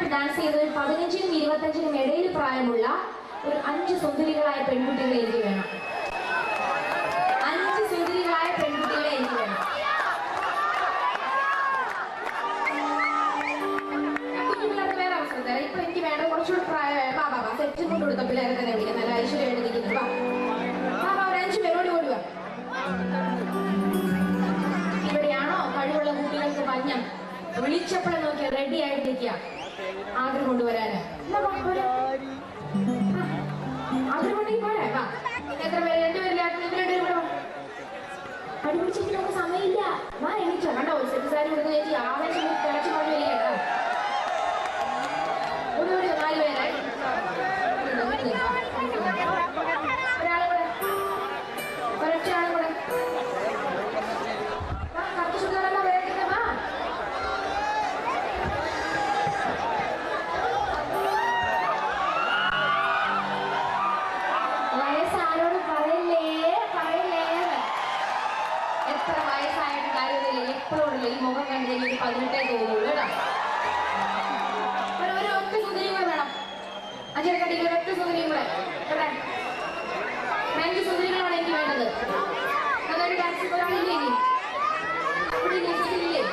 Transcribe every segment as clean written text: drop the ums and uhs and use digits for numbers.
നന്നായിട്ട് ഡാൻസ് ചെയ്ത് 15-നും 25-നും ഇടയിൽ പ്രായമുള്ള ഒരു 5 സുന്ദരികളായ പെൺകുട്ടികളെ എനിക്ക് വേണം. 5 സുന്ദരികളായ പെൺകുട്ടികളെ എനിക്ക് വേണം. കുഞ്ഞുപിള്ളേർക്ക് വേറെ അവസരം തരാം. ഇപ്പൊ എനിക്ക് വേണ്ട കുറച്ചുകൂടി പ്രായമായ ബാബാ സെറ്റും കൊണ്ട് കൊടുത്ത പിള്ളേരെ തന്നെ വിളിക്കാം. നല്ല ഐശ്വര്യമായിട്ട് നിൽക്കുന്നത് ബാബാ ഒരു 5 പേരോട് ഓടുക. ഇവിടെയാണോ കഴിവുള്ള കുട്ടികൾക്ക് മഞ്ഞം വിളിച്ചപ്പോഴെ നോക്കിയാൽ റെഡി ആയിട്ടിരിക്കുക ആഗ്രഹം കൊണ്ടുവരാന്. ആഗ്രഹം കൊണ്ടെങ്കിൽ പോരാ. വാ എത്ര പേര്? 2 പേരില്ലാത്ത 2 പേരും കൂടെ അടിപിടിച്ചിട്ട് നമുക്ക് സമയമില്ല. വാ എണീച്ചോ. കണ്ടോ സെറ്റ് സാരി കൊടുത്ത് ചേച്ചി ആവേശം തിളച്ചു പറഞ്ഞു വരിക കേട്ടോ. ഒരു 4 പേരായി ഒരാളും കൂടെ ഒരൊറ്റ ആളും കൂടെ ഈ മുഖം കണ്ടുകഴിഞ്ഞാൽ 18 തോന്നുള്ളൂ കേട്ടോ. ഒരു ഒറ്റ സുന്ദരിയും കൂടെ വേണം. അഞ്ചരക്കണ്ടിക്ക് ഒരൊറ്റ സുന്ദരിയും കൂടെ കേട്ടെ. 5 സുന്ദരികളാണ് എനിക്ക് വേണ്ടത്. അതൊരു ഡാൻസ് ഒരാളില്ലേ ഇവിടെ ഇല്ലേ?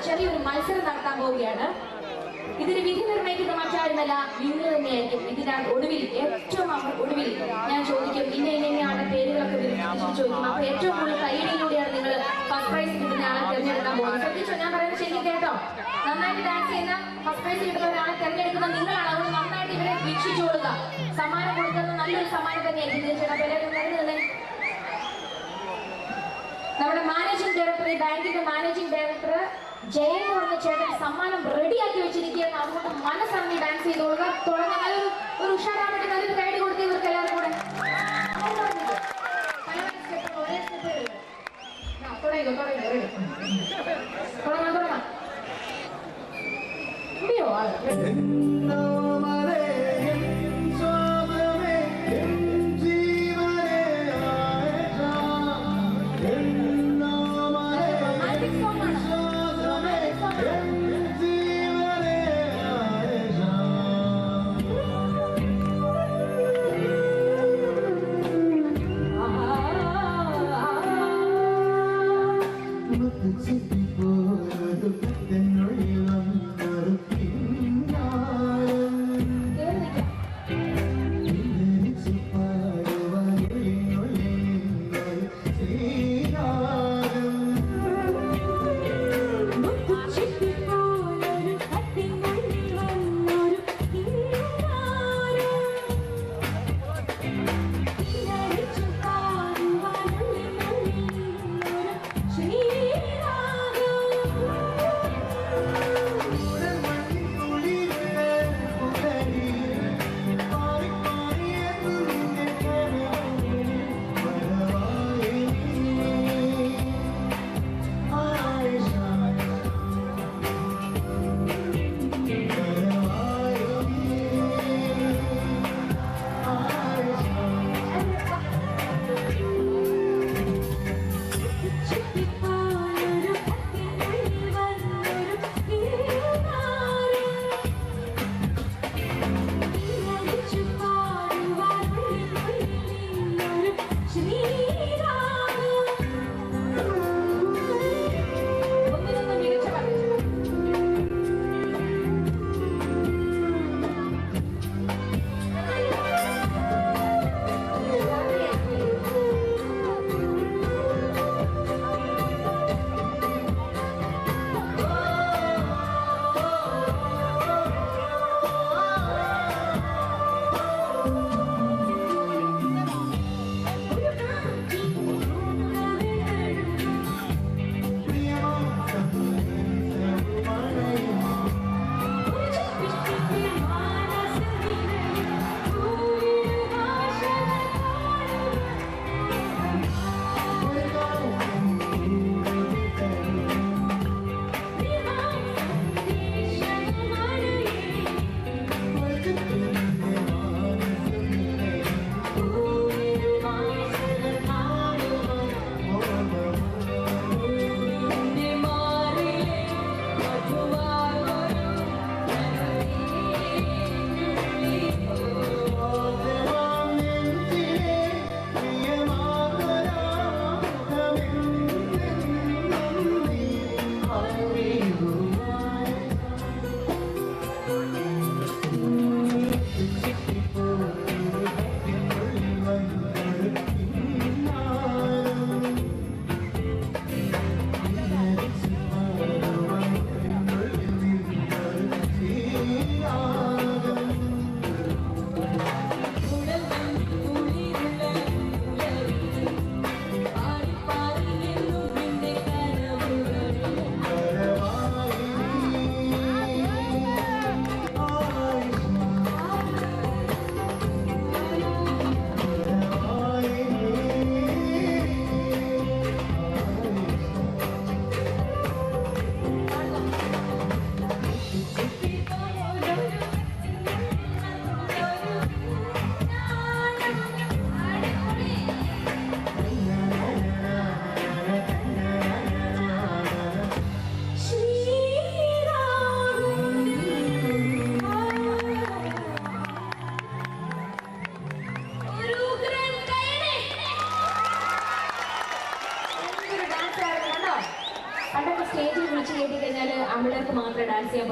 ചെറിയൊരു മത്സരം നടത്താൻ പോവുകയാണ്. ഇതിന് വിധി നിർണ്ണയിക്കുന്ന മറ്റാരുമല്ല, നിങ്ങൾ തന്നെയായിരിക്കും. ഇതിനകത്ത് ഒടുവിൽ ഏറ്റവും ഒടുവിൽ ഞാൻ ചോദിക്കും ഇന്നയാളുടെ പേരുകളൊക്കെ ചോദിക്കും. അപ്പൊ ഏറ്റവും കൂടുതൽ കൈയടിയിലൂടെയാണ് നിങ്ങൾ ഫസ്റ്റ് പ്രൈസ് കിട്ടുന്ന ആളെ തിരഞ്ഞെടുക്കാൻ പോകുന്നത്. ശ്രദ്ധിച്ചോ, ഞാൻ പറയുന്നത് ശരി കേട്ടോ. നന്നായിട്ട് ഡാൻസ് ചെയ്യുന്ന ഫസ്റ്റ് പ്രൈസ് കിട്ടുന്ന ഒരാളെ തിരഞ്ഞെടുക്കുന്ന നിങ്ങളാണ്. അതുകൊണ്ട് നന്നായിട്ട് ഇവരെ വീക്ഷിച്ചോളുക. സമ്മാനം കൊടുക്കുന്ന നല്ലൊരു സമ്മാനം തന്നെയായിരിക്കും. തീർച്ചയായിട്ടും നമ്മുടെ മാനേജിംഗ് ഡയറക്ടർ, ഈ ബാങ്കിന്റെ മാനേജിംഗ് ഡയറക്ടർ ജയൻ എന്ന് പറഞ്ഞ ചേട്ടൻ സമ്മാനം റെഡിയാക്കി വെച്ചിരിക്കുകയാണ്. അതുകൊണ്ട് മനസ്സറിഞ്ഞ് ഡാൻസ് ചെയ്തോളുക. തുടങ്ങി നല്ലൊരു ഉഷാറാവട്ടെ. നല്ലൊരു കൈഡി കൊടുത്ത് ഇവർക്ക് എല്ലാവരും കൂടെ തുടങ്ങാം. It's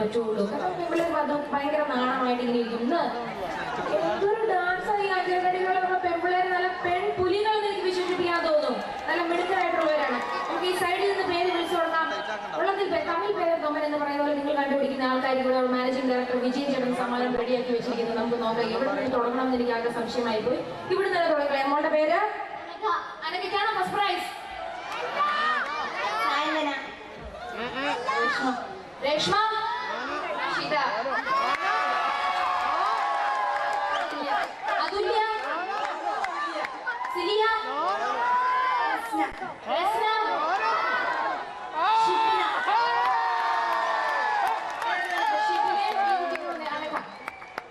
പറ്റുള്ളൂ. കാരണം പെൺപിള്ളേർക്ക് അത് ഭയങ്കര നാണമായിട്ട് ഇങ്ങനെ ഇരിക്കുന്നു. എന്തൊരു ഡാൻസ് ആയി അഞ്ചരടികളുള്ള പെൺപിള്ളേരെ നല്ല പെൺപുലികളെന്ന് എനിക്ക് വിശേഷിപ്പിക്കാൻ തോന്നും. നല്ല മിടുക്കരായിട്ടുള്ളവരാണ്. നമുക്ക് ഈ സൈഡിൽ നിന്ന് പേര് വിളിച്ചു കൊടുക്കാം. ഉള്ളതിൽ തമിഴ് പേര് തൊമൻ എന്ന് പറയുന്ന പോലെ നിങ്ങൾ കണ്ടുപിടിക്കുന്ന ആൾക്കാർ ഇവിടെ മാനേജിംഗ് ഡയറക്ടർ വിജയൻ ചേട്ടൻ സമ്മാനം റെഡിയാക്കി വെച്ചിരിക്കുന്നത്. നമുക്ക് നോക്കാം ഇവിടെ നിന്ന് തുടങ്ങണം എന്ന് എനിക്ക് ആകെ സംശയമായി പോയി. ഇവിടെ നിന്ന് തുടങ്ങാം. മോളുടെ പേര് അനഘയ്ക്കാണ് ഫസ്റ്റ് പ്രൈസ്. രേഷ്മ, ഷിത, അതുല്യ, സിലിയ, രസ്ന, ഷിബിന,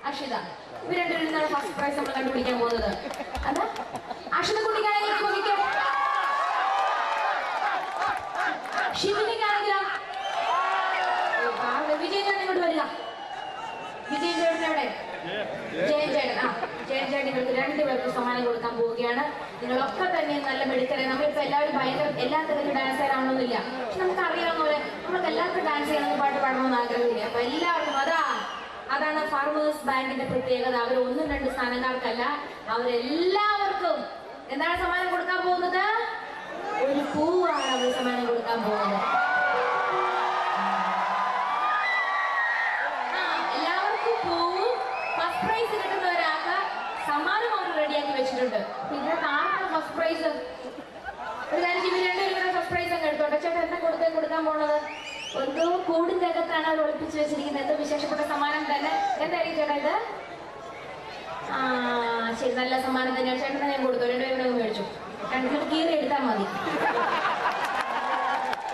അക്ഷിത. ഇവർ രണ്ടുപേരിൽ നിന്നാണ് ഫസ്റ്റ് പ്രൈസ് നമ്മൾ കണ്ടുപിടിക്കാൻ പോകുന്നത്. അതാ അക്ഷിത കുട്ടിക്കാണെങ്കിൽ നോക്കിക്കോ. ഷിബിനിക്കാണെങ്കിലോ വിജയൻ ചേട്ടൻ ഇങ്ങോട്ട് വരിക. വിജയൻ ചേട്ടൻ എവിടെ? ജയൻ ചേട്ടൻ. ജയൻ ചേട്ടൻ നിങ്ങൾക്ക് രണ്ടുപേർക്ക് സമ്മാനം കൊടുക്കാൻ പോവുകയാണ്. നിങ്ങളൊക്കെ തന്നെ നല്ല മെടുക്കരെ. നമ്മളിപ്പോ എല്ലാവരും ഭയങ്കര എല്ലാ തരത്തിലും ഡാൻസ് ചെയ്യാനാവണമെന്നില്ല. പക്ഷെ നമുക്ക് അറിയാവുന്ന പോലെ നമ്മൾക്ക് എല്ലാവർക്കും ഡാൻസ് ചെയ്യണമെന്ന് പാട്ട് പാടണമെന്ന് ആഗ്രഹമില്ല. അപ്പൊ എല്ലാവർക്കും അതാണ് ഫാർമേഴ്സ് ബാങ്കിന്റെ പ്രത്യേകത. അവർ ഒന്നും രണ്ട് സ്ഥാനക്കാർക്കല്ല, അവരെല്ലാവർക്കും എന്താണ് സമ്മാനം കൊടുക്കാൻ പോകുന്നത്? ഒരു പൂവാണ് അവർ സമ്മാനം കൊടുക്കാൻ പോകുന്നത്. എല്ലാവർക്കും പൂവും ഫസ്റ്റ് പ്രൈസ് കിട്ടുന്ന ഒരാൾക്ക് സമ്മാനം അവർ റെഡിയാക്കി വെച്ചിട്ടുണ്ട്. ഇതിനകത്ത് ആർക്കാണ് ഫസ്റ്റ് പ്രൈസ്? ഒരു കാര്യം ഇവർ രണ്ടുപേരും ഫസ്റ്റ് പ്രൈസ് അങ്ങ് എടുത്തോട്ടെ. ചേട്ടാ എന്താ കൊടുക്കാൻ പോണത്? എന്തോ കൂടിന്റെ അകത്താണ് അവർ ഒളിപ്പിച്ച് വെച്ചിരിക്കുന്നത്. എന്തോ വിശേഷപ്പെട്ട സമ്മാനം തന്നെ. എന്തായിരിക്കും ചേട്ടാ ഇത്? ശരി, നല്ല സമ്മാനം തന്നെയാണ്. ചേട്ടനെ ഞാൻ കൊടുത്തു. രണ്ടുപേരും മേടിച്ചു. രണ്ടുപേരും കീറി എടുത്താൽ മതി.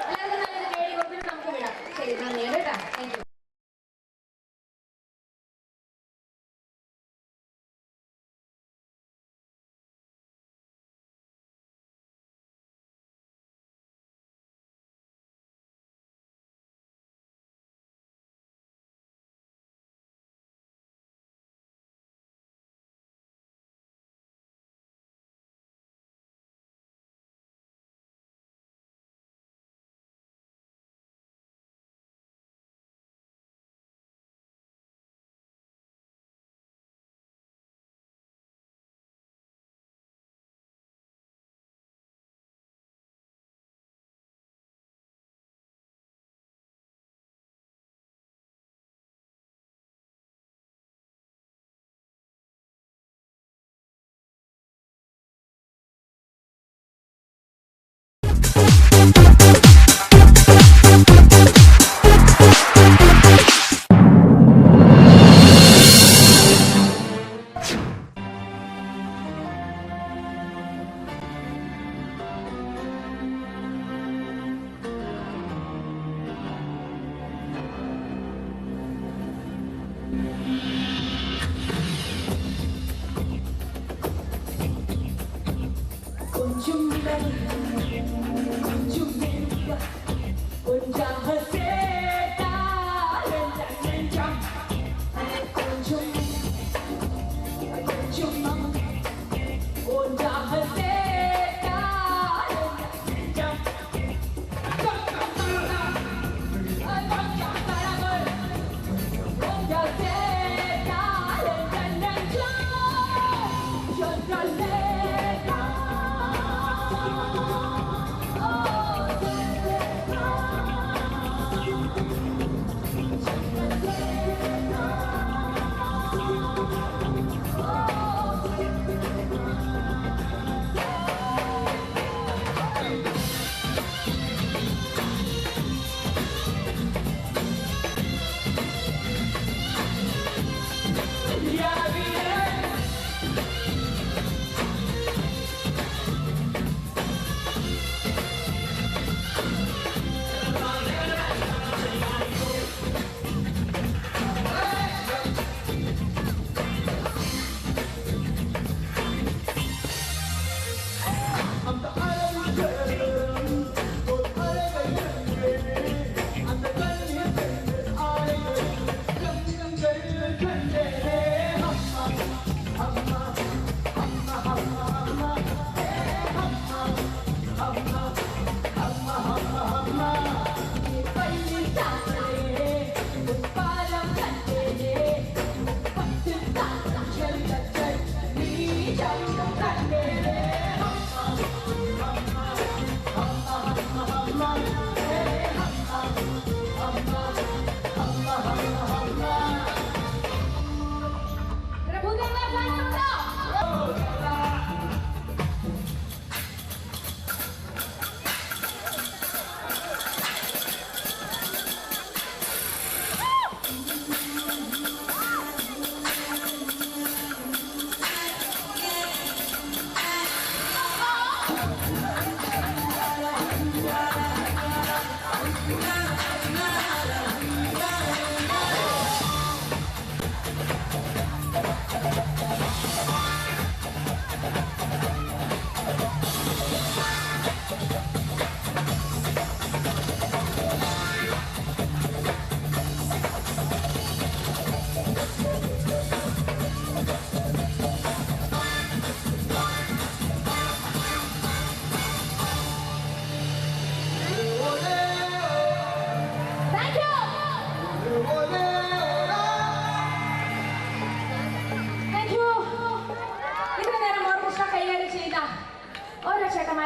എല്ലാവർക്കും നല്ലത് കേടി കൊടുത്തിട്ട് നമുക്ക് വിടാം. ശരി, നന്ദി കേട്ടാ. Thank you.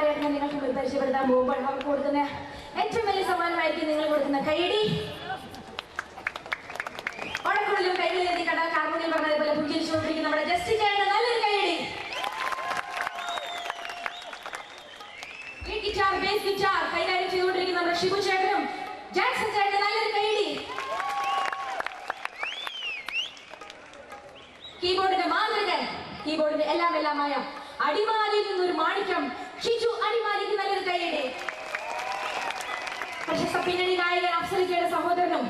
ലാലേട്ടനെ നിങ്ങൾക്ക് പരിചയപ്പെടുത്താൻ പോകുമ്പോൾ അവർക്ക് കൊടുക്കുന്ന ഏറ്റവും വലിയ സമ്മാനമായിരിക്കും നിങ്ങൾ കൊടുക്കുന്ന കൈയടി. ഓണക്കുള്ളിലും കൈകളിൽ എത്തി കണ്ട കാർമുകിൽ പറഞ്ഞതുപോലെ പുഞ്ചിരിച്ചുകൊണ്ടിരിക്കുന്ന നമ്മുടെ ജസ്റ്റി ചേട്ടന് നല്ലൊരു കൈയടി. ലീഡ് ഗിറ്റാർ, ബേസ് ഗിറ്റാർ കൈകാര്യം ചെയ്തുകൊണ്ടിരിക്കുന്ന നമ്മുടെ ഷിബു ചേട്ടനും ജാക്സൺ ചേട്ടന് നല്ലൊരു കൈയടി. കീബോർഡിന്റെ മാന്ത്രികൻ, കീബോർഡിന്റെ എല്ലാമായ അടിമാലിയിൽ നിന്നൊരു മാണിക്യം ഷിജു അടിമാലിക്ക് നല്ലൊരു കൈയടി. പ്രശസ്ത പിന്നണി ഗായകൻ അഫ്സലിക്കയുടെ സഹോദരനും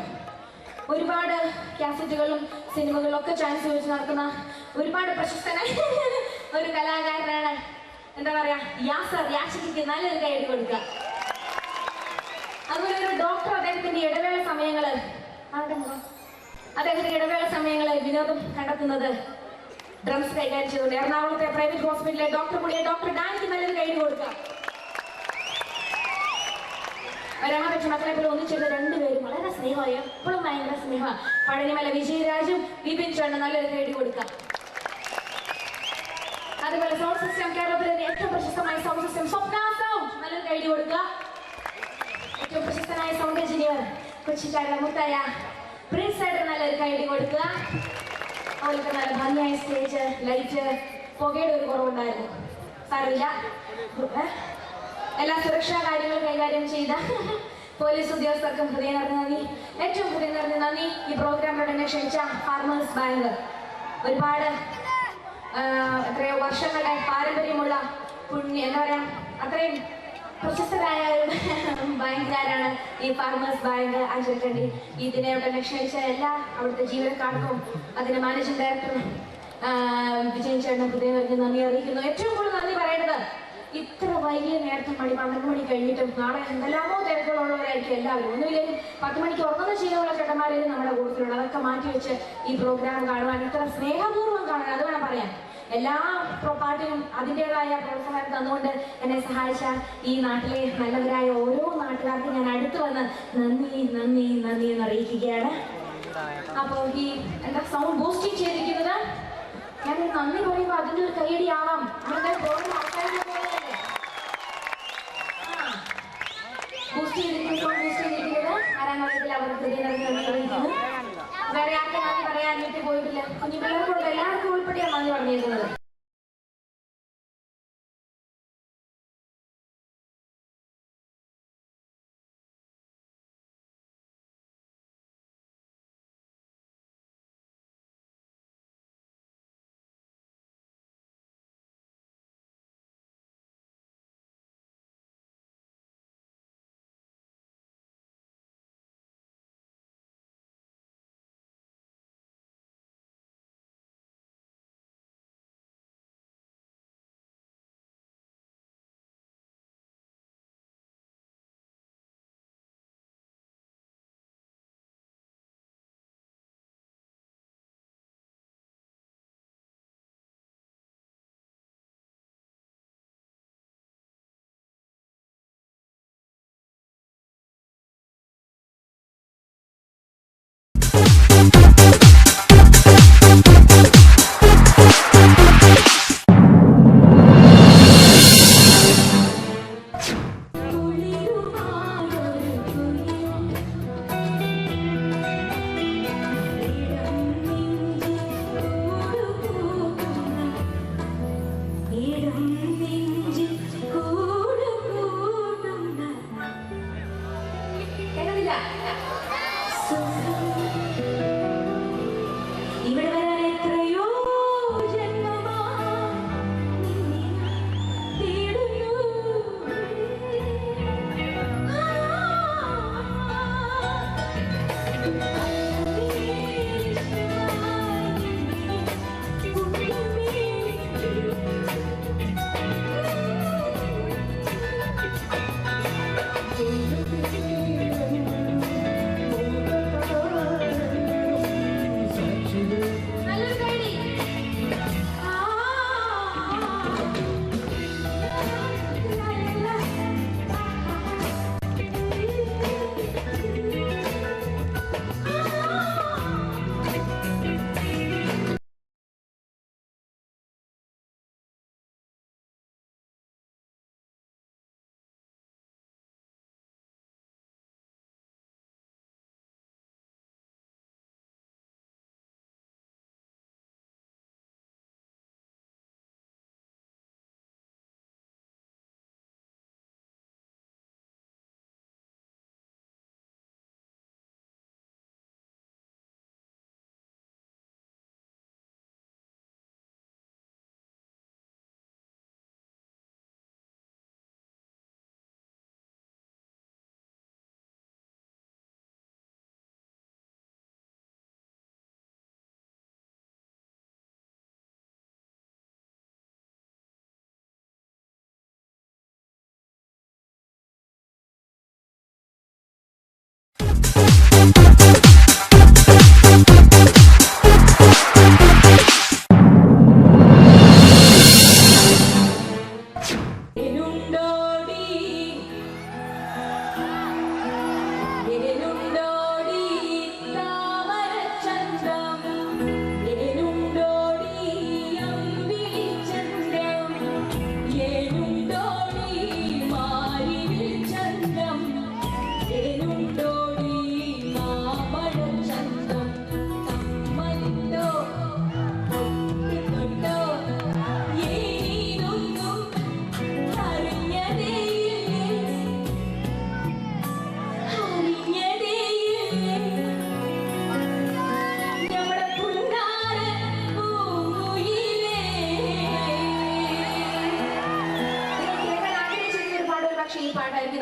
ഒരുപാട് കാസറ്റുകളും സിനിമകളിലും ഒക്കെ ചാൻസ് വെച്ച് നടക്കുന്ന ഒരുപാട് പ്രശസ്തനായ ഒരു കലാകാരനാണ്. എന്താ പറയാ, യാസർ യാഷിക്ക് നല്ലൊരു കൈയടി കൊടുക്കുക. അതുപോലെ ഒരു ഡോക്ടർ അദ്ദേഹത്തിന്റെ ഇടവേള സമയങ്ങള് വിനോദം കണ്ടെത്തുന്നത് ഡ്രംസ് കൈകാര്യം ചെയ്തുകൊണ്ട് എറണാകുളത്തെ പ്രൈവറ്റ് ഹോസ്പിറ്റലിലെ ഡോക്ടർ കൂടിയ ഡോക്ടർ ഡാനിക്ക് നല്ലൊരു കൈയടി കൊടുക്കുക. വരാൻ പറ്റിയ മക്കളെ പോലെ ഒന്നിച്ചിരുന്ന രണ്ടുപേരും വളരെ സ്നേഹമായി, എപ്പോഴും ഭയങ്കര സ്നേഹമാണ്. പഴനിമല വിജയരാജും വിപിൻ ചേട്ടന് നല്ലൊരു കൈയടി കൊടുക്കുക. അതുപോലെ സൗണ്ട് സിസ്റ്റം കേരളത്തിലെ ഏറ്റവും പ്രശസ്തമായ സൗണ്ട് സിസ്റ്റം സ്വപ്ന സൗണ്ട് നല്ലൊരു കൈയടി കൊടുക്കുക. ഏറ്റവും പ്രശസ്തനായ സൗണ്ട് എഞ്ചിനീയർ കൊച്ചിക്കാരുടെ മുത്തായ പ്രിൻസ് ചേട്ടന് നല്ലൊരു കൈയടി കൊടുക്കുക. അതുപോലെ നല്ല ഭംഗിയായ സ്റ്റേജ്, ലൈറ്റ്, പുകയുടെ ഒരു കുറവുണ്ടായിരുന്നു, സാരമില്ല. എല്ലാ സുരക്ഷാ കാര്യങ്ങളും കൈകാര്യം ചെയ്ത പോലീസ് ഉദ്യോഗസ്ഥർക്കും ഹൃദയം നിറഞ്ഞ നന്ദി. ഏറ്റവും ഹൃദയം നിറഞ്ഞ നന്ദി ഈ പ്രോഗ്രാമിലൂടെ എന്നെ ക്ഷണിച്ച ഫാർമേഴ്സ് ബാങ്ക്. ഒരുപാട് എത്രയോ വർഷങ്ങളുടെ പാരമ്പര്യമുള്ള എന്താ പറയാ, അത്രയും പ്രശസ്തരായ ബാങ്കുകാരാണ് ഈ ഫാർമേഴ്സ് ബാങ്ക് ആചരിക്കേണ്ടി. ഇതിനെ ഇവിടെ ക്ഷണിച്ച എല്ലാ അവിടുത്തെ ജീവനക്കാർക്കും അതിന്റെ മാനേജിംഗ് ഡയറക്ടർ വിജയൻ ചേട്ടൻ ഹൃദയം നിറഞ്ഞ നന്ദി അറിയിക്കുന്നു. ഏറ്റവും കൂടുതൽ നന്ദി പറയേണ്ടത് ഇത്ര വൈകിയ നേരത്തെ 12 മണി കഴിഞ്ഞിട്ടും നാളെ എന്തെല്ലാമോ തിരക്കുകളുള്ളവരായിരിക്കും എല്ലാവരും. ഒന്നുമില്ലെങ്കിൽ 10 മണിക്ക് ഉറങ്ങുന്ന ശീലമുള്ള ചേട്ടന്മാരെയും നമ്മുടെ കൂട്ടത്തിലുണ്ട്. അതൊക്കെ മാറ്റിവെച്ച് ഈ പ്രോഗ്രാം കാണുവാൻ, ഇത്ര സ്നേഹപൂർവ്വം കാണാൻ, അത് വേണം പറയാൻ. എല്ലാ പാട്ടിനും അതിൻ്റെതായ പ്രോത്സാഹനം തന്നുകൊണ്ട് എന്നെ സഹായിച്ച ഈ നാട്ടിലെ നല്ലവരായ ഓരോ നാട്ടുകാർക്കും ഞാൻ അടുത്ത് വന്ന് നന്ദി എന്ന് അറിയിക്കുകയാണ്. അപ്പോൾ ഈ എന്താ സൗണ്ട് ബൂസ്റ്റിംഗ് ചെയ്തിരിക്കുന്നത് ഞാൻ നന്ദി പറയുമ്പോൾ അതിൻ്റെ ഒരു കൈയടി ആവാം. ബൂസ്റ്റ് ചെയ്തിരിക്കുന്നത് ആരാമത്തിൽ അവർ ഹൃദയം അറിയിക്കുന്നു. വേറെ ആർക്കും നന്ദി പറയാൻ വീട്ടിൽ പോയിട്ടില്ല. കുഞ്ഞു പിള്ളേർക്കുള്ള എല്ലാവർക്കും ഉൾപ്പെടെയാണ് നന്ദി പറഞ്ഞിരിക്കുന്നത്.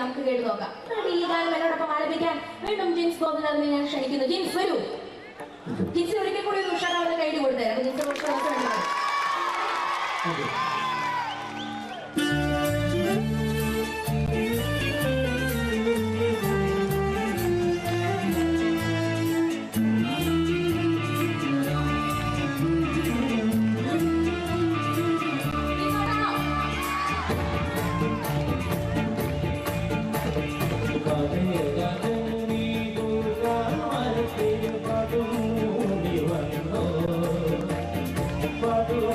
നമുക്ക് കേട്ട് നോക്കാം. ഈ ഗാനം എന്നോടൊപ്പം ആലപിക്കാൻ വീണ്ടും ജിൻസ് ഗോപിനാഥിനെ ഞാൻ ക്ഷണിക്കുന്നു. ജിൻസ് വരൂ. ജിൻസ് ഒരിക്കൽ കൂടി ഒരു ഉഷാറാവുന്ന കൈ കൊടുത്തരാം. ജിൻസ് Padu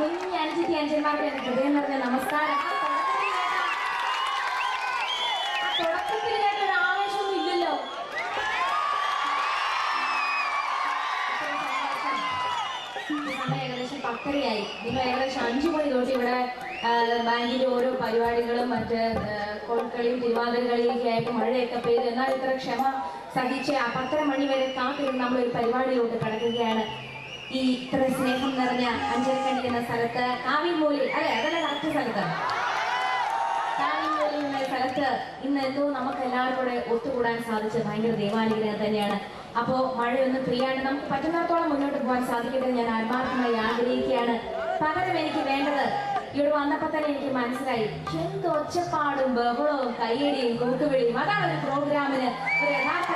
കുഞ്ഞ് അനുജിത്തി അനുജന്മാർക്ക് ഹൃദയം നിറഞ്ഞ നമസ്കാരം. തുടക്കത്തിൽ കേട്ട ഒരു ആവേശമൊന്നും ഇല്ലല്ലോ. സമയം ഏകദേശം 10:30 നിങ്ങൾ ഏകദേശം 5 മണി തൊട്ട് ഇവിടെ ബാങ്കിന്റെ ഓരോ പരിപാടികളും മറ്റ് കോൽക്കളിയും തിരുവാതിരകളിയൊക്കെ ആയിട്ട് മഴയൊക്കെ പെയ്ത് എന്നാൽ ഇത്ര ക്ഷമ സഹിച്ച് 10:30 മണി വരെ കാത്തിരുന്ന് നമ്മളൊരു പരിപാടിയിലോട്ട് കിടക്കുകയാണ്. ഈ ഇത്ര സ്നേഹം നിറഞ്ഞ അഞ്ചരക്കണ്ടി എന്ന സ്ഥലത്ത് കാവിൻമൂലി അല്ലെ, അതല്ല കറക്റ്റ് സ്ഥലത്ത്, കാവിൻമൂലി എന്ന സ്ഥലത്ത് ഇന്ന് എന്തോ നമുക്ക് എല്ലാവരും കൂടെ ഒത്തുകൂടാൻ സാധിച്ചത് ഭയങ്കര ദൈവാനുഗ്രഹം തന്നെയാണ്. അപ്പോ മഴയൊന്നും പെയ്യാണ്ട് നമുക്ക് പറ്റുന്നിടത്തോളം മുന്നോട്ട് പോകാൻ സാധിക്കട്ടെ ഞാൻ ആത്മാർത്ഥമായി ആഗ്രഹിക്കുകയാണ്. പകരം എനിക്ക് വേണ്ടത് ഇവിടെ വന്നപ്പോ തന്നെ എനിക്ക് മനസ്സിലായി എന്ത് ഒച്ചപ്പാടും ബഹളവും കയ്യടിയും കൂട്ടുവിളിയും അതാണ് ഒരു പ്രോഗ്രാമിന് ഒരു യഥാർത്ഥ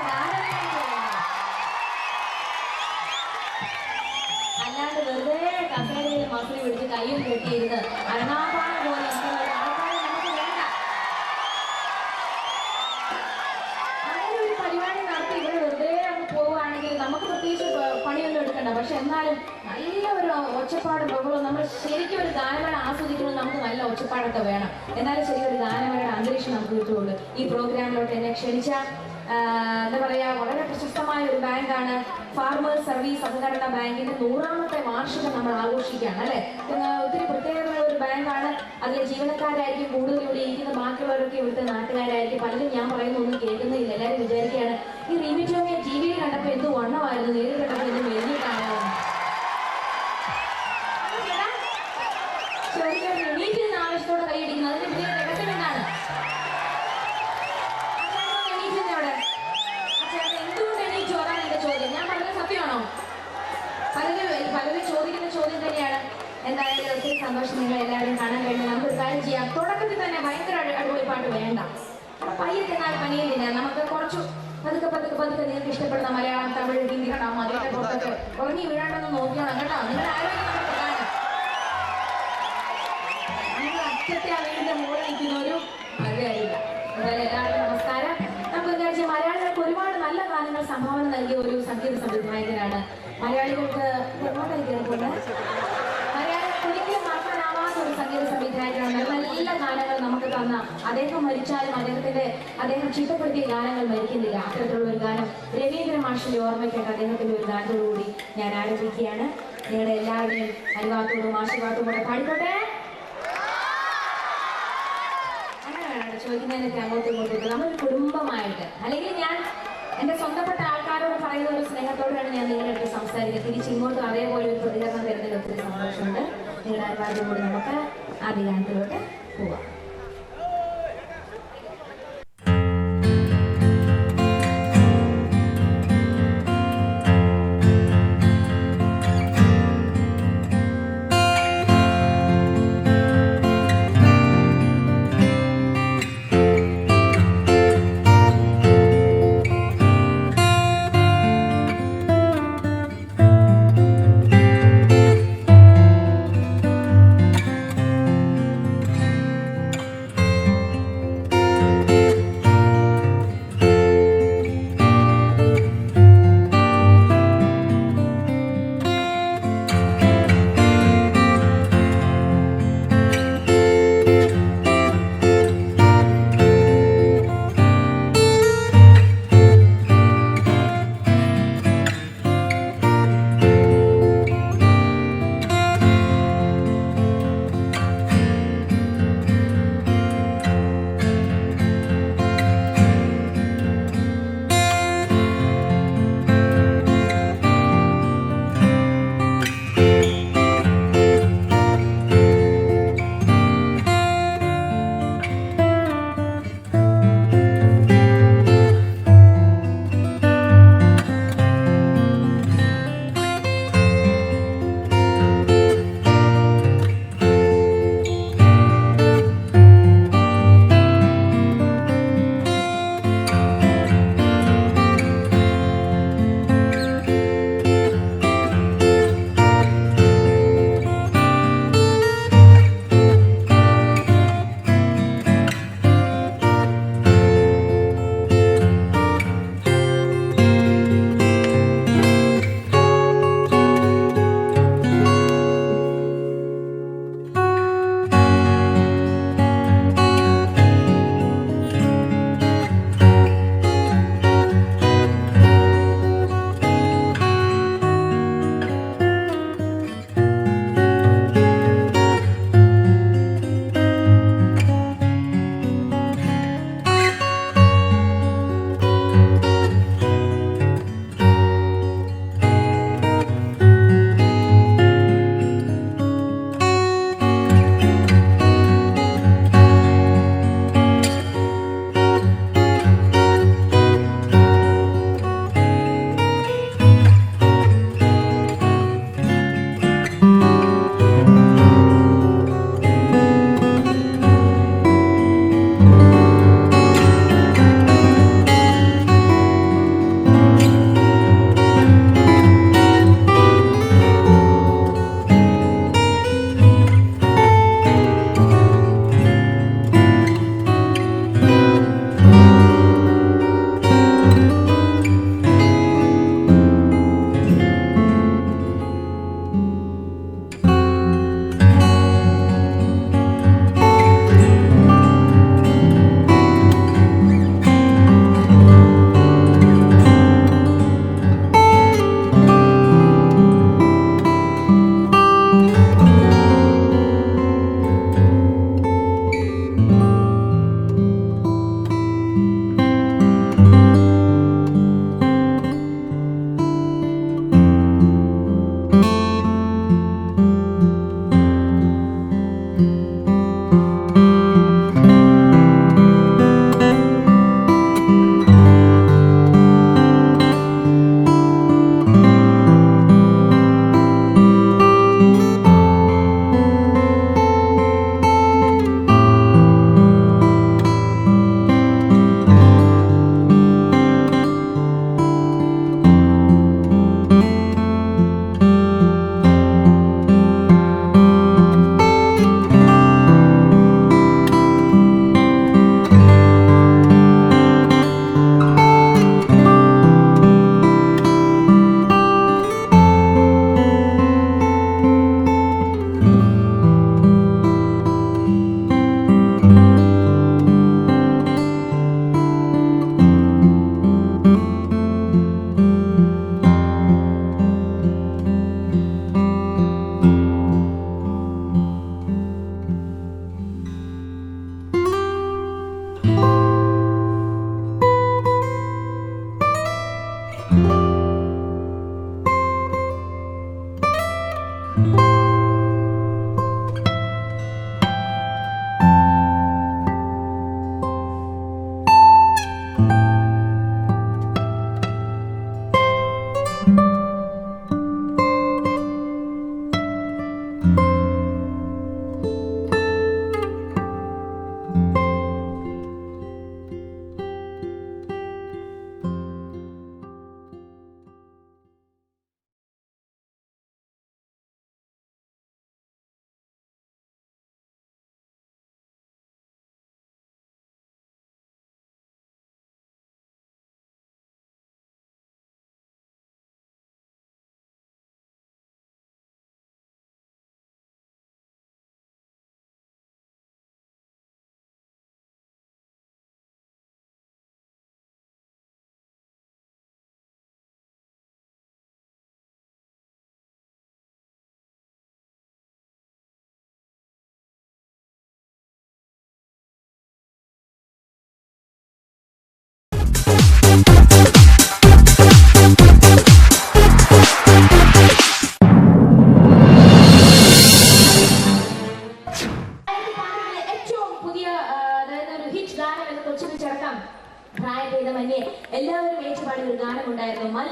അല്ലാണ്ട് വെറുതെ കസേരയിൽ മസിൽ പിടിച്ച് കയ്യും കെട്ടിയിരുന്ന് അരണാപാടം പോലെ ആൾക്കാരെ നമുക്ക് വേണ്ട. അങ്ങനെ ഒരു പരിപാടി നടത്തി ഇവിടെ വെറുതെ അങ്ങ് പോവുകയാണെങ്കിൽ നമുക്ക് പ്രത്യേകിച്ച് പണിയൊന്നും എടുക്കണ്ട. പക്ഷെ എന്നാലും നല്ല ഒരു ഒച്ചപ്പാടും ബഹളവും നമ്മൾ ശരിക്കും ഒരു ഗാനമേള ആസ്വദിക്കുന്നത് നമുക്ക് നല്ല ഒച്ചപ്പാടൊക്കെ വേണം. എന്നാലും ശരി ഒരു ഗാനമേളയുടെ അന്തരീക്ഷം നമുക്ക് കിട്ടുള്ളൂ. ഈ പ്രോഗ്രാമിലോട്ട് എന്നെ ക്ഷണിച്ച എന്താ പറയാ വളരെ പ്രശസ്തമായ ഒരു ബാങ്കാണ് ഫാർമേഴ്സ് സർവീസ് സഹകരണ ബാങ്കിന്റെ 100ാമത്തെ വാർഷികം നമ്മൾ ആഘോഷിക്കുകയാണ് അല്ലെ. ഒത്തിരി പ്രത്യേകതയുള്ള ഒരു ബാങ്കാണ്. അതിലെ ജീവനക്കാരായിരിക്കും കൂടുതൽ ഇവിടെ ഇരിക്കുന്ന, ബാക്കിയുള്ളവരൊക്കെ ഇവിടുത്തെ നാട്ടുകാരായിരിക്കും. പലരും ഞാൻ പറയുന്ന ഒന്നും കേൾക്കുന്നില്ല. എല്ലാവരും വിചാരിക്കുകയാണ് ഈ റീമി ടോമിയെ ടി വിയിൽ കണ്ടപ്പോൾ എന്ത് വണ്ണമായിരുന്നു, നേരിൽ കണ്ടപ്പോൾ എന്ത് മെലിഞ്ഞിട്ടാണോ. എണീറ്റിരുന്ന ആവശ്യത്തോടെ കൈയടിക്കുന്നത് അതിന്റെ വലിയ രഹസ്യം എന്താണ്? എന്തുകൊണ്ട് എണീച്ചു? അതാണ് എന്റെ ചോദ്യം. ഞാൻ പറഞ്ഞത് സത്യമാണോ? പലരും ചോദിക്കുന്ന ചോദ്യം തന്നെയാണ്. എന്തായാലും ഒത്തിരി സന്തോഷം നിങ്ങൾ എല്ലാവരും കാണാൻ കഴിഞ്ഞു. നമുക്കൊരു കാര്യം ചെയ്യാം. തുടക്കത്തിൽ തന്നെ ഭയങ്കര അടിപൊളി പാട്ട് വേണ്ട, പയ്യത്തിനാൽ പണിയുന്നില്ല. നമുക്ക് കുറച്ചു പതുക്കെ പതുക്കെ പതുക്കെ നിങ്ങൾക്ക് ഇഷ്ടപ്പെടുന്ന മലയാളം, തമിഴ്, ഹിന്ദി കണ്ടാവും. അതിന്റെ പുറത്തൊക്കെ ഉറങ്ങി വീഴാണ്ടൊന്ന് നോക്കിയോണം കേട്ടോ. നിങ്ങൾ ആരോഗ്യം നമുക്ക് കാണാം. നിങ്ങൾ അറ്റത്തെ ആ വീടിന്റെ മുകളിൽ നിൽക്കുന്നവരും മഴയായില്ല. എന്തായാലും എല്ലാവർക്കും നമസ്കാരം. നമുക്ക് വിചാരിച്ച മലയാളികൾക്ക് ഒരുപാട് നല്ല ഗാനങ്ങൾ സംഭാവന നൽകിയ ഒരു സംഗീത സംവിധായകനാണ്. മലയാളികൾക്ക് മലയാളികൾക്ക് ഒരിക്കലും മറക്കാനാവാത്ത ഒരു സംഗീത സംവിധായകനാണ്. നല്ല ഗാനങ്ങൾ നമുക്ക് തന്ന അദ്ദേഹം മരിച്ചാലും അദ്ദേഹം ചിട്ടപ്പെടുത്തിയ ഗാനങ്ങൾ മരിക്കുന്നില്ല. അത്തരത്തിലുള്ള ഒരു ഗാനം രവീന്ദ്ര മാഷിന്റെ ഓർമ്മയ്ക്കായിട്ട് അദ്ദേഹത്തിന്റെ ഒരു ഗാനത്തോടുകൂടി ഞാൻ ആരംഭിക്കുകയാണ്. നിങ്ങളുടെ എല്ലാവരുടെയും അനുവാദത്തോടും ആശീർവാദത്തോടും കൂടെ പാടിക്കോട്ടെ. ചോദിക്കുന്നതിനൊക്കെ അങ്ങോട്ടും ഇങ്ങോട്ടും നമ്മളൊരു കുടുംബമായിട്ട്, അല്ലെങ്കിൽ ഞാൻ എൻ്റെ സ്വന്തപ്പെട്ട ആൾക്കാരോട് പറയുന്ന ഒരു സ്നേഹത്തോടെയാണ് ഞാൻ നിങ്ങളുടെ അടുത്ത് സംസാരിക്കുന്നത്. തിരിച്ചിങ്ങോട്ടും അതേപോലെ ഒരു പ്രതികരണം തരുന്നതിൽ ഒത്തിരി സന്തോഷമുണ്ട്. നിങ്ങളുടെ അനുവാദം കൂടി നമുക്ക് ആദ്യ ഗാനത്തിലോട്ട് പോവാം.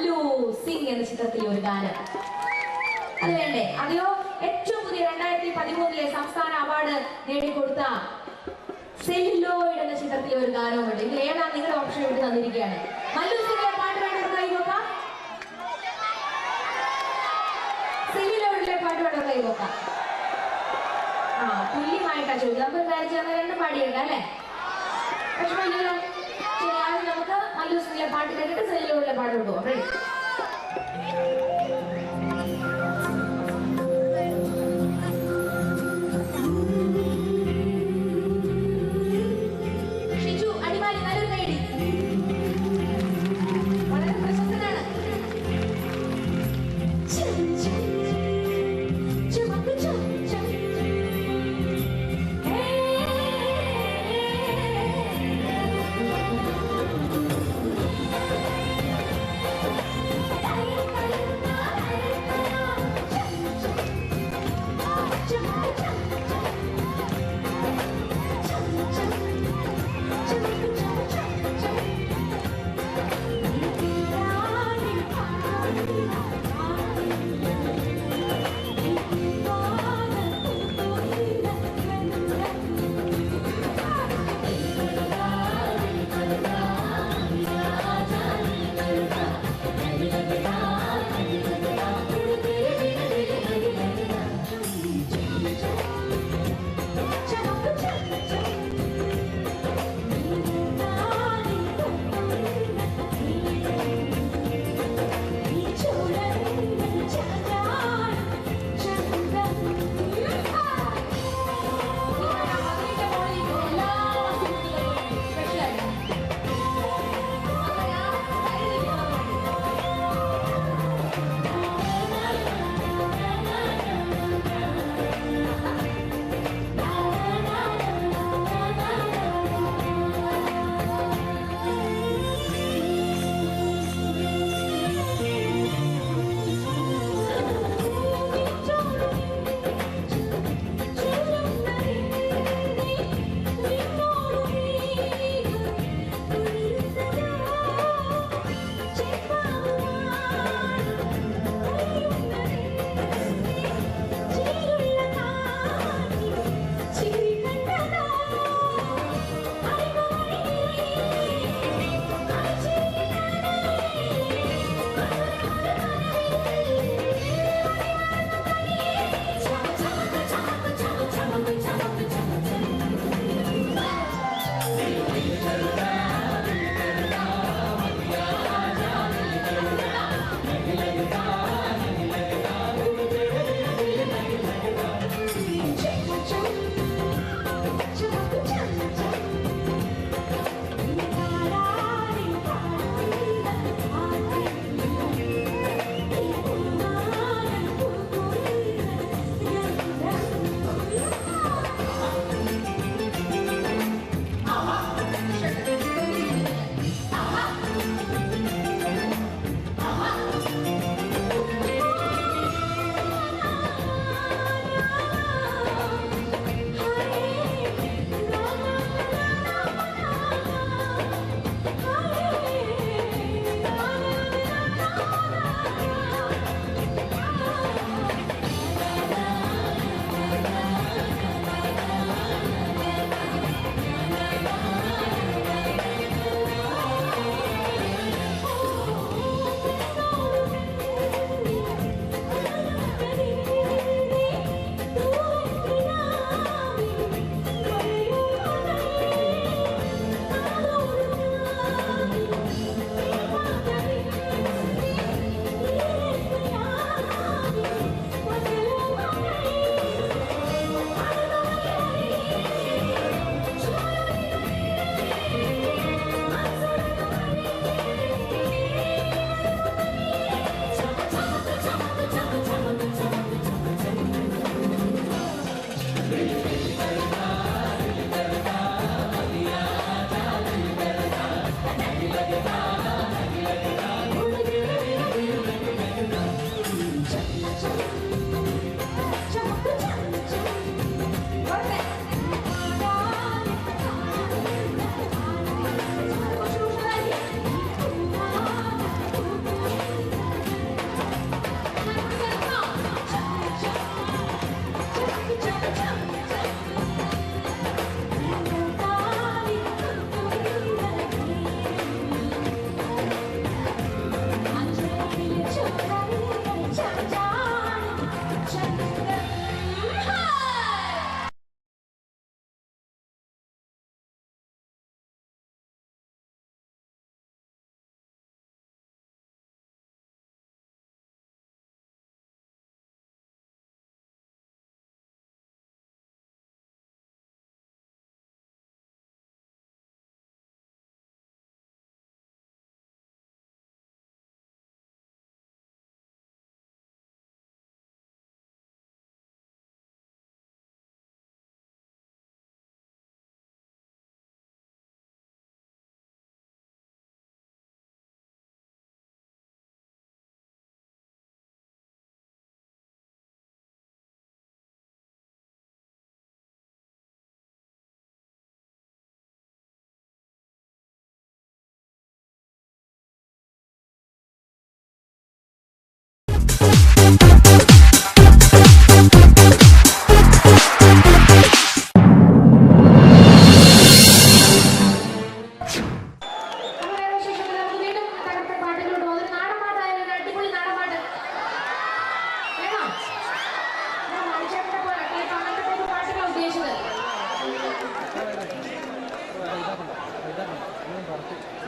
മല്ലു സിംഗ് എന്ന ചിത്രത്തിലെ ഒരു ഗാനം അത് വേണ്ടേ? അതെയോ ഏറ്റവും പുതിയ 2013 സംസ്ഥാന അവാർഡ് നേടിക്കൊടുത്ത സെല്ലുലോയിഡ് എന്ന ചിത്രത്തിലെ ഒരു ഗാനവുമുണ്ട്. ഇതിൽ ഏതാ നിങ്ങളുടെ ഓപ്ഷൻ ഇവിടെ തന്നിരിക്കുകയാണ്. മല്ലു സിംഗിലെ പാട്ട് വേണ്ടത് കൈ നോക്കാം. സെല്ലുലോയിഡിലെ പാട്ട് വേണ്ടത് കൈ നോക്കാം. ആ തുല്യമായിട്ടാ ചോദിച്ചത്. നമുക്ക് കാര്യം രണ്ടും പാടിയെടുക്കാം അല്ലേ? വിഷമമില്ലല്ലോ. ശരി, ആദ്യം നമുക്ക് മല്ലു സിംഗിലെ പാട്ട് കേട്ടിട്ട് സെല്ലുലോയിഡിലെ പാട്ട് കൊടുക്കും. റെഡി?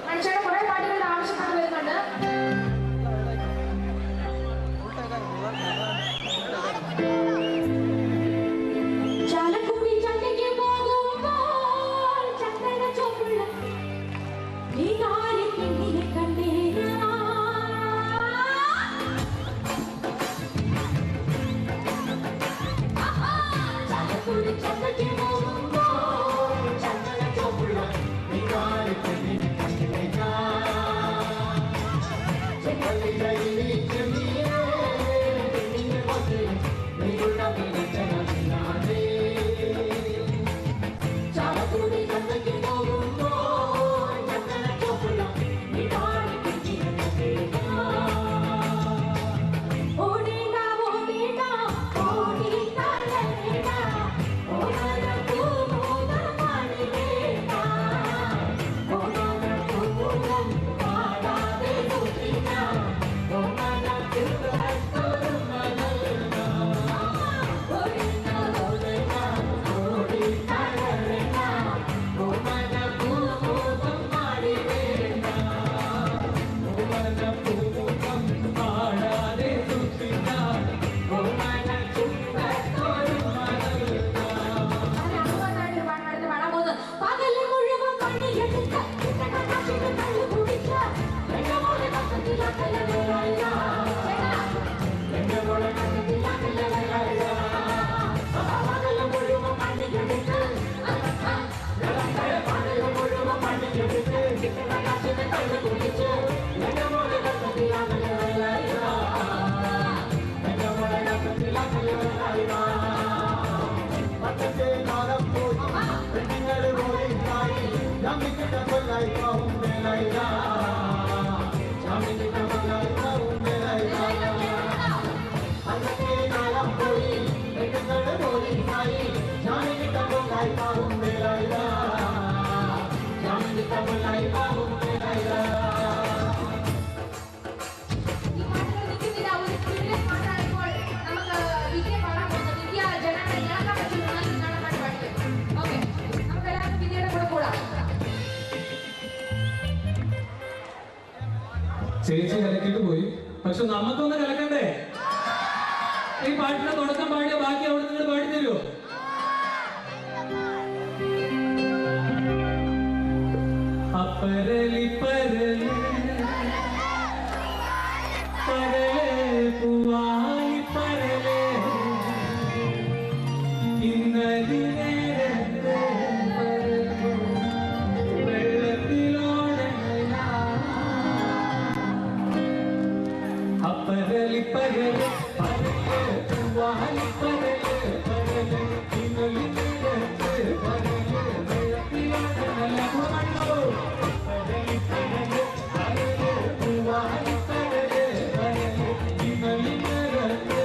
മനുഷ്യരുടെ കുറെ പാട്ടുകളുടെ ആവശ്യമാണ് വരുന്നുണ്ട്. ചേച്ചി കലക്കിട്ട് പോയി, പക്ഷെ നമുക്കൊന്ന് കലക്കണ്ടേ? ഈ പാട്ടിന്റെ തുടക്കം പാടിയ ബാക്കി അവിടെ നിങ്ങൾ പാടിത്തരുമോ? അപ്പരലി പരലി പരലേ പൂവായി പരലേ ഇന്നലെ പരലി പരലി പരലേ പൂവായി പരലേ പരലേ ഇന്നലെ പരലേ വെള്ളത്തിലോടനല്ല കുളമണ്ണോ പരലി പരലേ പരലേ പൂവായി പരലേ പരലേ ഇന്നലെ പരലേ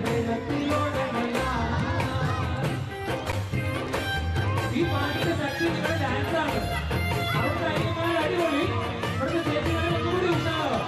വെള്ളത്തിലോടനല്ല. ഈ പാട്ടിന്റെ ശക്തി നിങ്ങളുടെ ഡാൻസാണ്. അവിടെ അടിപൊളി. ഇവിടുത്തെ ചേച്ചികളെ ഒന്നുകൂടി ഉത്സാഹം.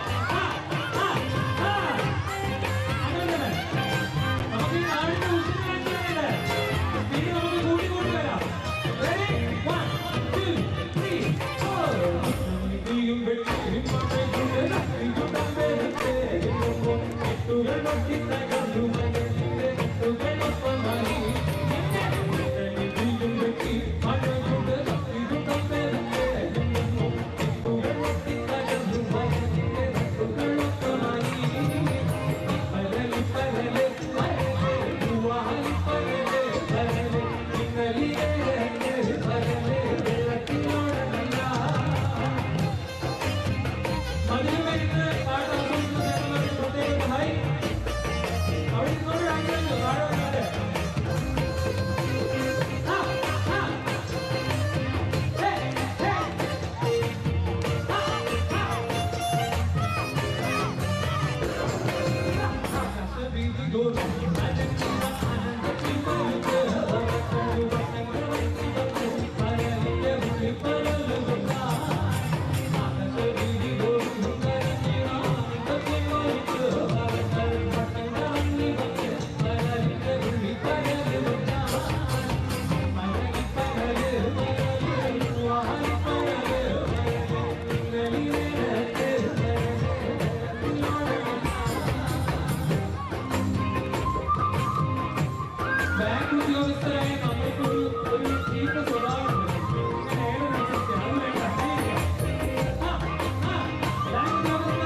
ബാങ്ക് ഉദ്യോഗസ്ഥരായ നമുക്കൊരു ചീത്ത സ്വഭാവമുണ്ട്. ഇങ്ങനെ ഏതൊരനുസരിച്ച് അത് വേണ്ട. ബാങ്ക് ഉദ്യോഗസ്ഥർ നേരിട്ടത്.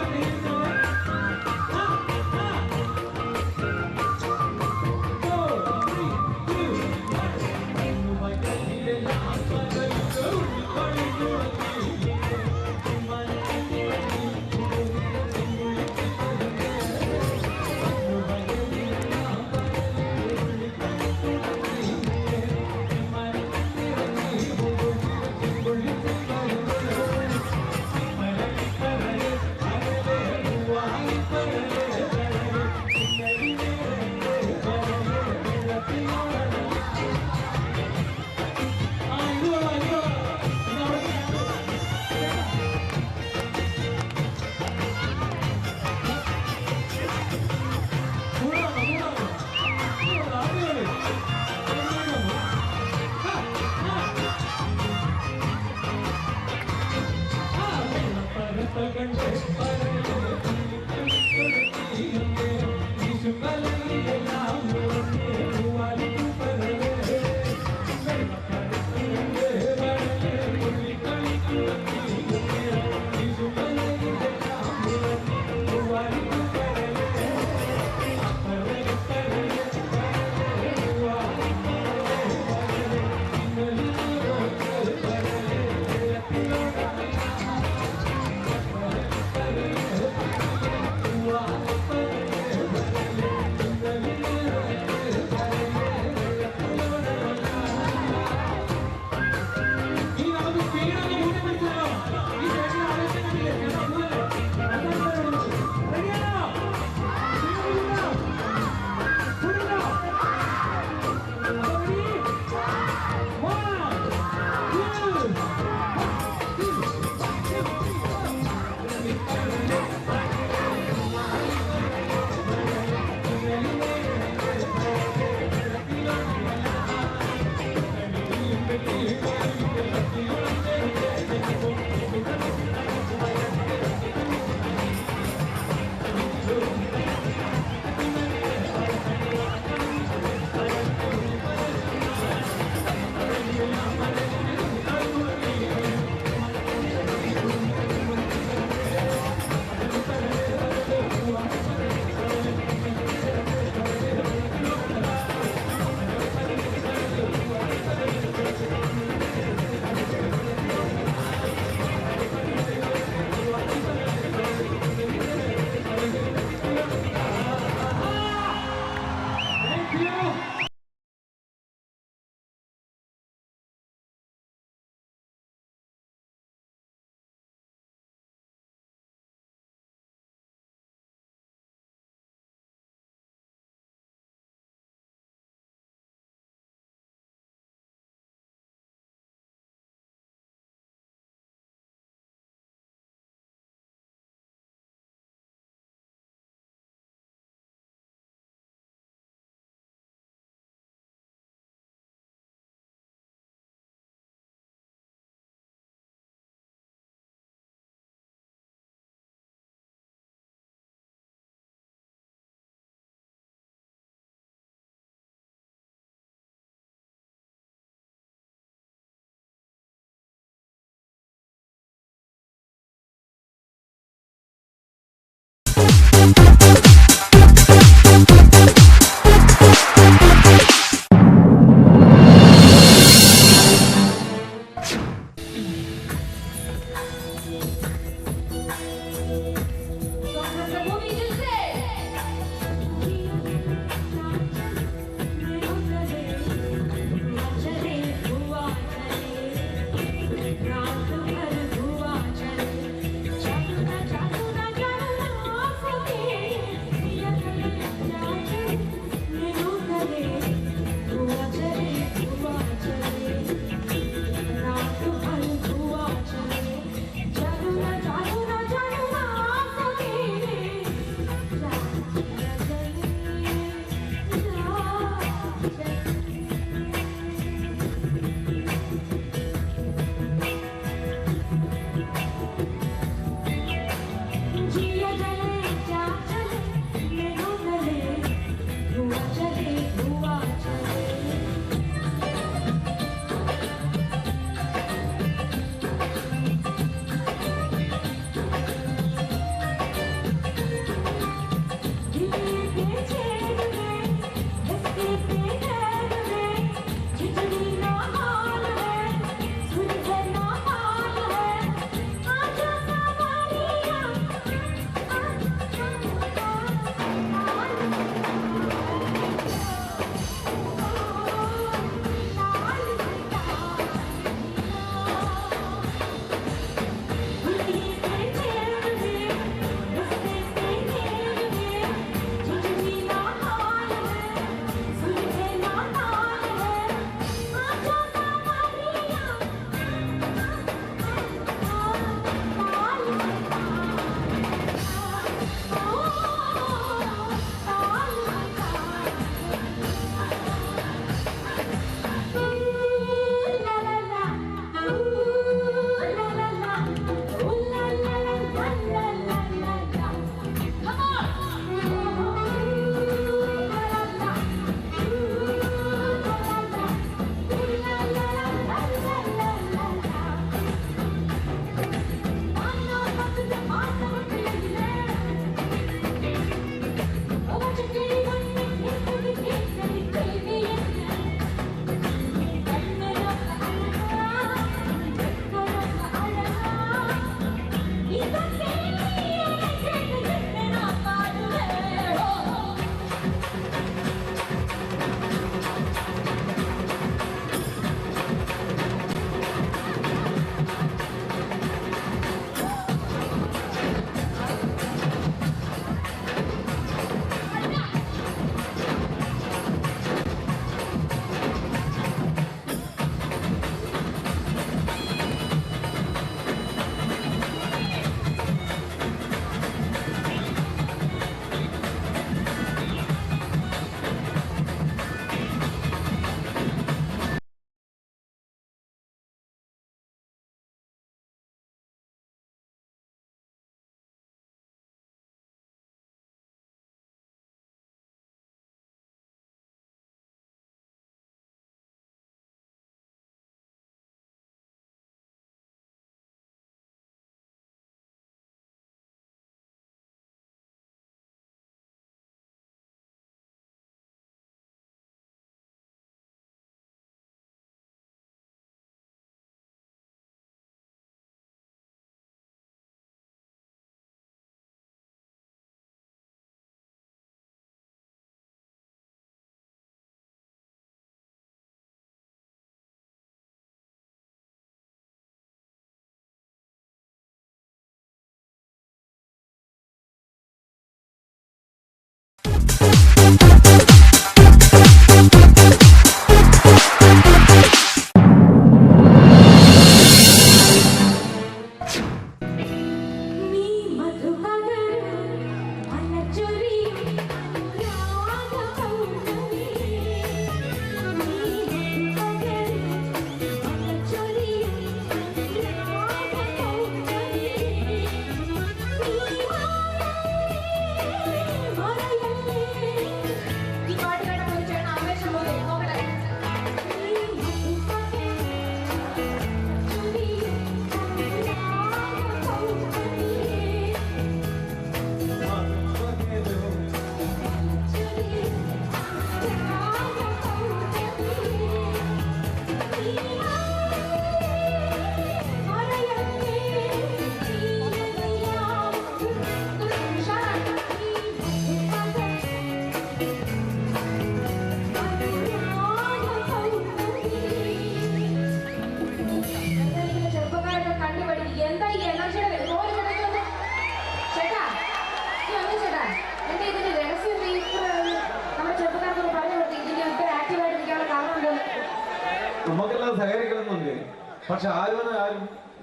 പക്ഷെ ആരും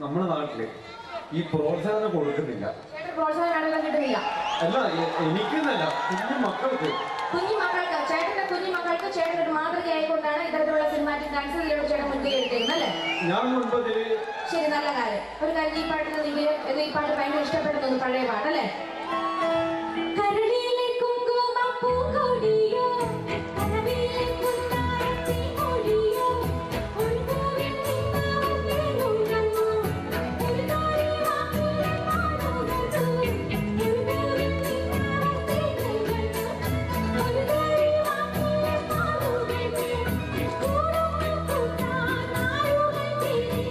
നമ്മുടെ നാട്ടില് ഈ പ്രോത്സാഹനം കൊടുക്കുന്നില്ല. ചേട്ടൻ പ്രോത്സാഹനം കിട്ടുന്നില്ല. അല്ല, എനിക്കെന്നല്ല, കുഞ്ഞു മക്കൾക്ക് ചേട്ടന്റെ കുഞ്ഞു മക്കൾക്ക് ചേട്ടൻ ഒരു മാതൃകയായിക്കൊണ്ടാണ് ഇത്തരത്തിലുള്ള സിനിമാറ്റിക് ഡാൻസ് ഇതിലൂടെ ചേട്ടൻ മുൻകൈ എടുത്തിരുന്നത് അല്ലേ? ഞാൻ മുൻപതില് ശരി, നല്ല കാര്യം. ഒരു കാര്യം, ഈ പാട്ടിന് ഈ പാട്ട് ഭയങ്കര ഇഷ്ടപ്പെടുന്നു, പഴയ പാട്ടല്ലേ? കരളിലെ കുങ്കുമപ്പൂക്കൊടിയോ കനവിലെ കുഞ്ഞാടത്തിൻകൊടിയോ ഉൾക്കോവിൽ നിന്നാവുന്നുറങ്ങൂ ഒരു താരി വാക്കിലെ പാടുകൂ ഉൾക്കോവിൽ നിന്നാവുന്നുറങ്ങൂ ഒരു താരി വാക്കിലെ പാടുകൂ കൂടും കൂട്ടാൻ ആരുകൾ തിരി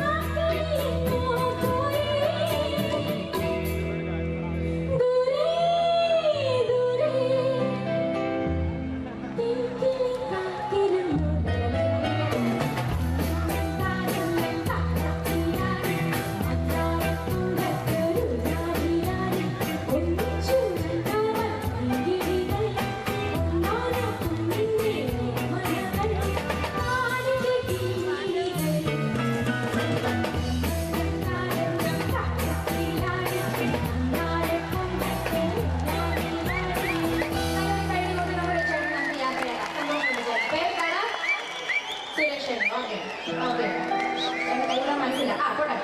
ആക്കിയിട്ടോ പോയി സുരേഷൻ. ഓക്കെ ഓക്കെ, മനസ്സിലാ. പോട്ടെ.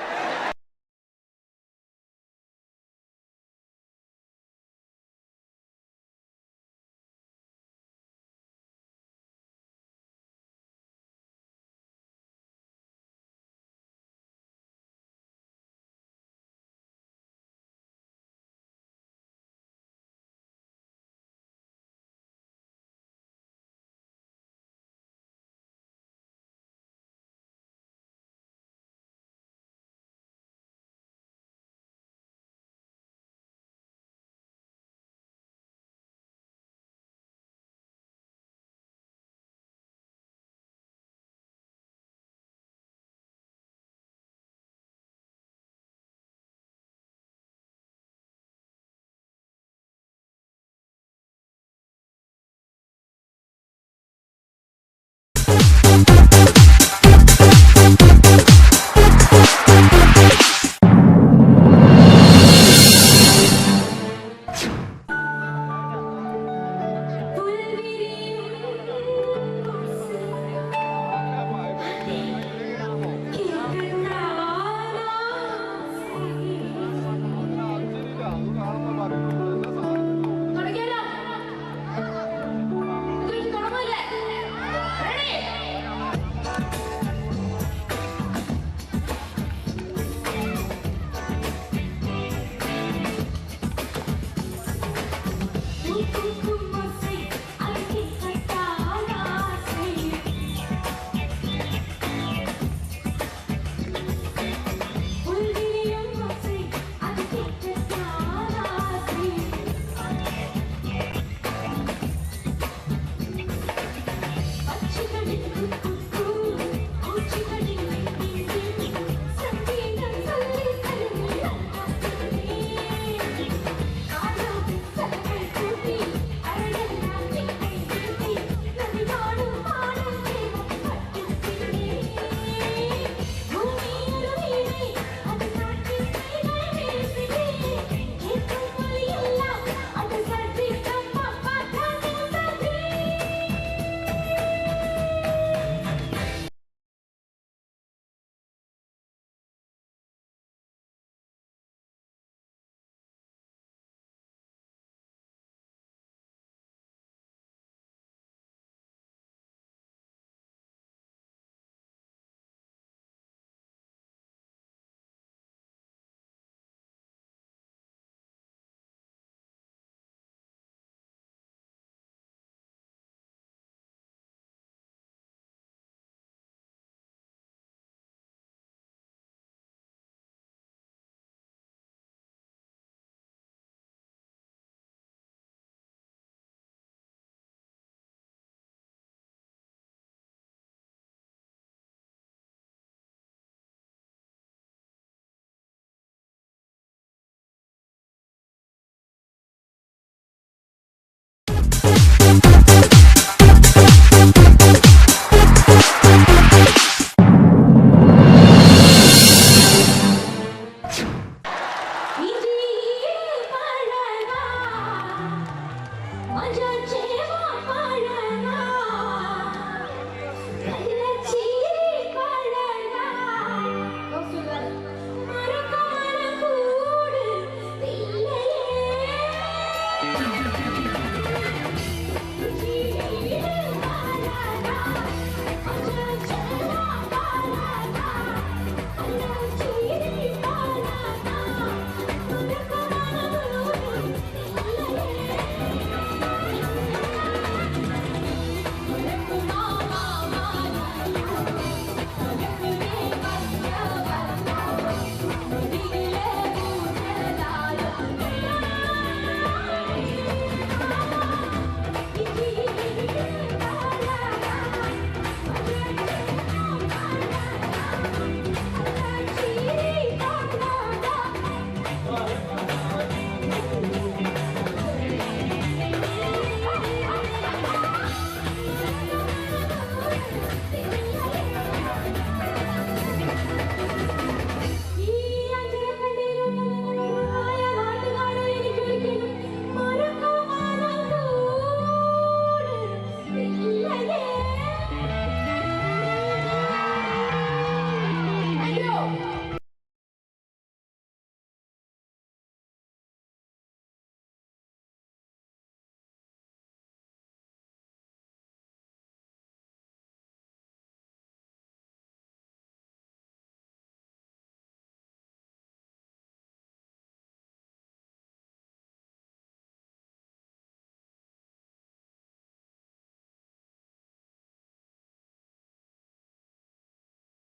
രാജാ